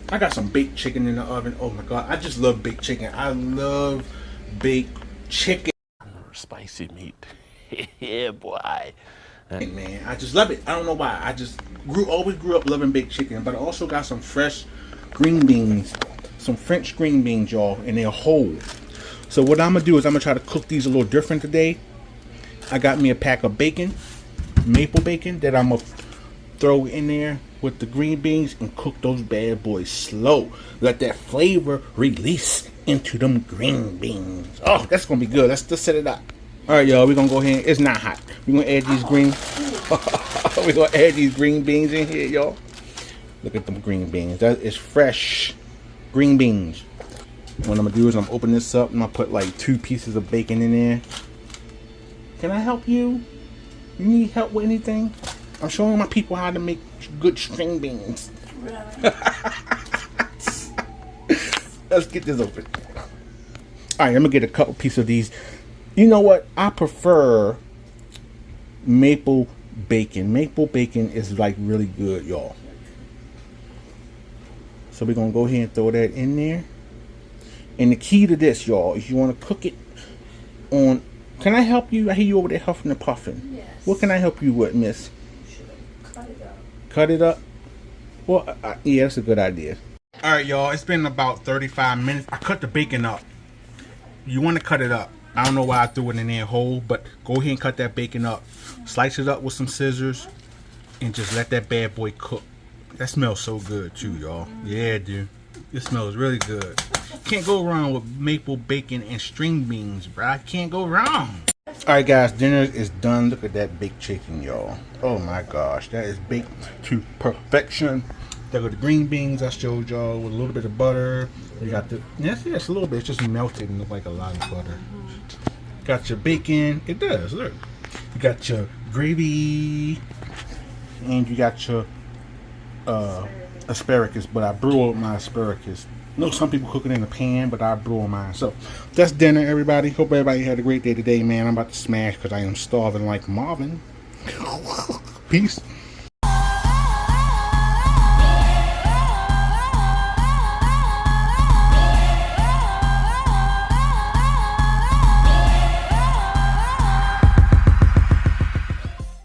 I got some baked chicken in the oven. Oh my god, I just love baked chicken. I love baked chicken. Spicy meat. Yeah, boy. Man, I just love it. I don't know why. I just always grew up loving baked chicken. But I also got some fresh green beans, some French green beans, y'all, and they're whole. So what I'm gonna do is I'm gonna try to cook these a little different today. I got me a pack of bacon, maple bacon, that I'm gonna throw in there with the green beans and cook those bad boys slow. Let that flavor release into them green beans. Oh, that's gonna be good. Let's just set it up. All right, y'all. We're gonna go ahead. It's not hot. We're gonna add these green. We're gonna add these green beans in here, y'all. Look at them green beans. That is fresh green beans. What I'm gonna do is I'm gonna open this up and I'm gonna put like 2 pieces of bacon in there. Can I help you? You need help with anything? I'm showing my people how to make good string beans. Let's get this open. Alright, I'm gonna get a couple pieces of these. You know what? I prefer maple bacon. Maple bacon is like really good, y'all. So we're gonna go ahead and throw that in there. And the key to this, y'all, is you want to cook it on. Can I help you? I hear you over there huffing and puffing. Yes. What can I help you with, miss? Cut it up. Cut it up? Well, yeah, that's a good idea. All right, y'all. It's been about 35 minutes. I cut the bacon up. You want to cut it up. I don't know why I threw it in there whole, but go ahead and cut that bacon up. Slice it up with some scissors and just let that bad boy cook. That smells so good too, y'all. Yeah, dude. It smells really good. Can't go wrong with maple bacon and string beans, bro. I can't go wrong. Alright guys, dinner is done. Look at that baked chicken, y'all. Oh my gosh, that is baked to perfection. There go the green beans I showed y'all with a little bit of butter. You got the, yes, a little bit. It's just melted and look like a lot of butter. Got your bacon. It does, look. You got your gravy. And you got your asparagus, but I broiled my asparagus. I know some people cook it in a pan, but I broil mine. So that's dinner, everybody. Hope everybody had a great day today, man. I'm about to smash because I am starving like Marvin. Peace.